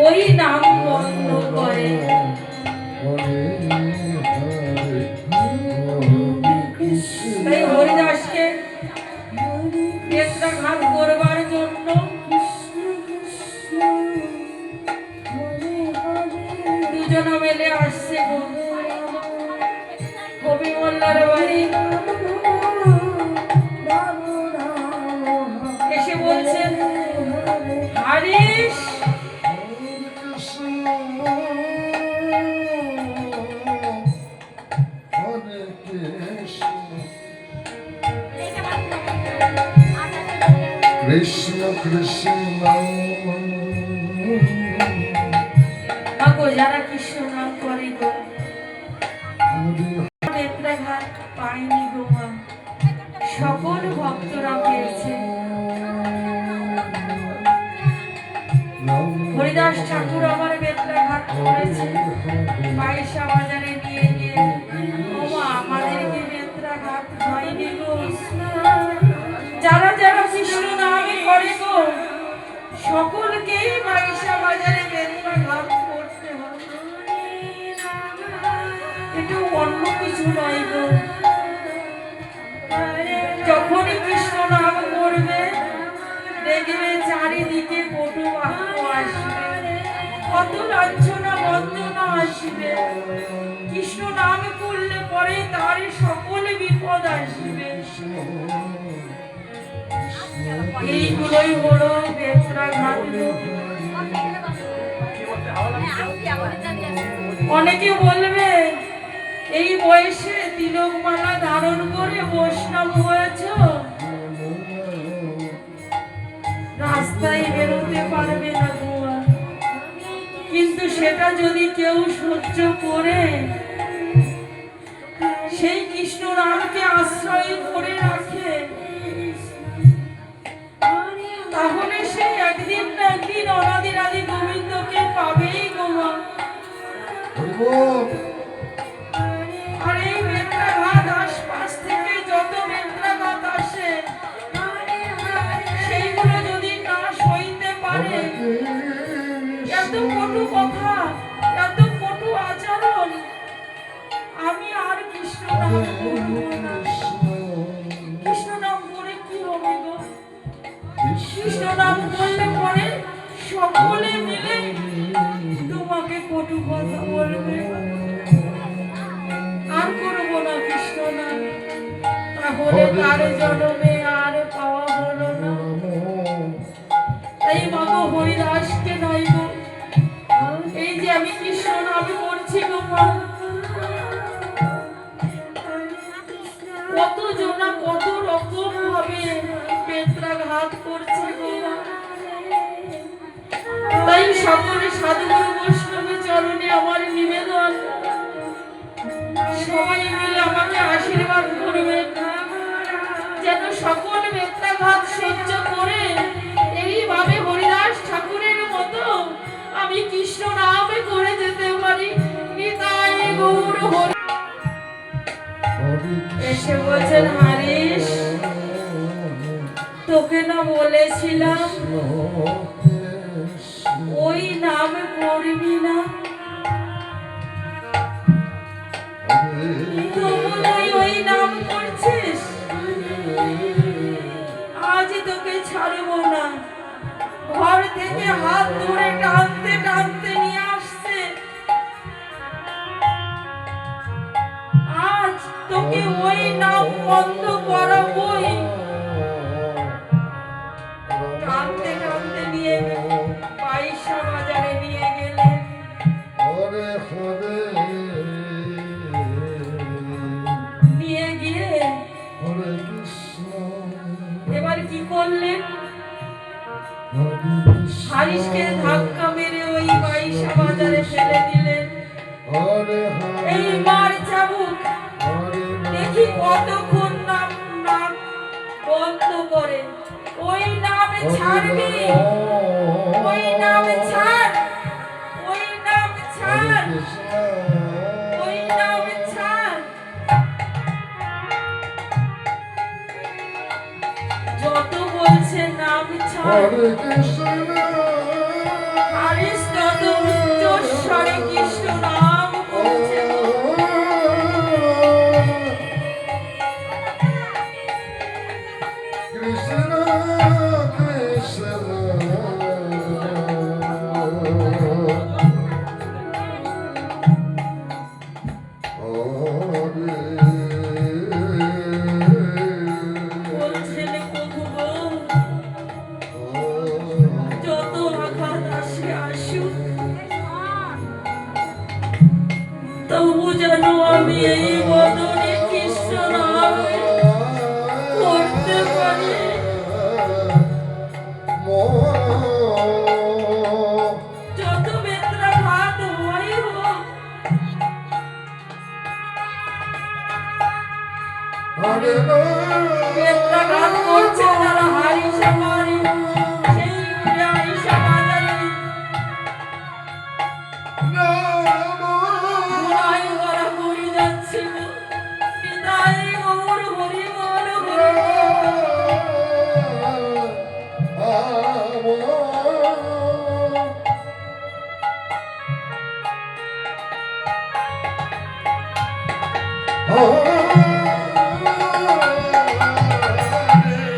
ওই নাম বন্ধ করে। তাই হরিদাসকে বেত্রাঘাত করবার জন্য দুজনা মেলে আসছে কবি মোল্লার বাড়ি। এসে বলছেন, হারিস কৃষ্ণ কৃষ্ণ যারা কৃষ্ণ নাম করে গো বেত্রাঘাত পায়নি গো মা, সকল ভক্তরা পেয়েছে। হরিদাস ঠাকুর আমার বেত্রাঘাত করেছে, পয়সা বাজারে নিয়ে গিয়ে ওমা আমাদেরকে বেত্রাঘাত হয়নি গো। যারা যারা কৃষ্ণ নামে করে গো সকলকেই পয়সা বাজারে বেত্রাঘাত করতে হবে, এটা অন্য কিছু নয় গো। যখনই কৃষ্ণ নাম করবে দেখবে চারিদিকে কটু বাক্য আসবে, কত লাঞ্ছনা বন্দনা আসবে। কৃষ্ণ নাম করলে পরে তার সকল বিপদ আসবে। এইগুলোই হলো বেত্রাঘাত। অনেকে বলবে এই বয়সে তিলকমালা ধারণ করে বৈষ্ণব হয়েছ, রাস্তায় বেরোতে পারবে না গোয়া। কিন্তু সেটা যদি কেউ সহ্য করে সেই কৃষ্ণ নামকে আশ্রয় করে রাখে, তাহলে সে একদিন না একদিন অনাদি আদি গোবিন্দকে পাবেই গোমা। আর এই বেত্রাঘাত আশপাশ থেকে যত বেত্রাঘাত আসে সেইগুলো যদি না সইতে পারে, এত কটু কথা, এত কটু আচরণ, আমি আর কৃষ্ণ নাম করব না। কৃষ্ণ নাম করে কি হবে গো? কৃষ্ণ নাম করলে পরে সকলে মিলে তোমাকে কটু কথা বলবে। আর করবো না কৃষ্ণ নাম, তাহলে তার জন্মে আর পাওয়া হলো না। এই মা গো হরিদাসকে নয় গো, এই যে আমি কৃষ্ণ নাম করছি গো মা, কত জনা কত রকম ভাবে বেত্রাঘাত করছে গো মা। তাই সকলে সাধুগুরু বৈষ্ণবের চরণে আমার নিবেদন, সবাই মিলে আমাকে আশীর্বাদ করবেন যেন সকল বেত্রাঘাত সহ্য করে এইভাবে হরিদাস ঠাকুরের মতো আমি কৃষ্ণ নামে করে যেতে পারি। নিতাই গৌর হরি। এসে বলছেন, হারিস তোকে না বলেছিলাম ওই নাম করবি না, ওই নাম করছিস। আজ তোকে ছাড়বো না। ঘর থেকে হাত ধরে টানতে টানতে নিয়ে আসছে, আজ তোকে ওই নাম বন্ধ করাবই। টানতে টানতে নিয়ে পয়সা বাজারে নিয়ে গেলেন। নিয়ে গিয়ে এবার কি করলেন? হারিসকে ধাক্কা মেরে ওই পয়সা বাজারে ফেলে দিলেন। এই মার চাবুক দেখি কতক্ষণ নাম নাম বন্ধ করে। ওই নামে ছাড়বি, ওই নামে ছাড়, ওই নামে ছাড়, ওই নামে ছাড়। যত বলছে নাম ছাড়, কত উচ্চস্বরে কৃষ্ণ নাম করছে গো। কৃষ্ণ কৃষ্ণ বলছেন প্রভু গো, যত আঘাত আসে আসুক, তবু যেন আমি এই বদনে কৃষ্ণ নাম করতে পারি। যত বেত্রাঘাত হয় হোক, বেত্রাঘাত করছে যারা হারিসা মারি, সেই হারিসা বাজারে ধুলাই করা করি যাচ্ছিল। নিতাই গৌর হরি বল হরি বল। Oh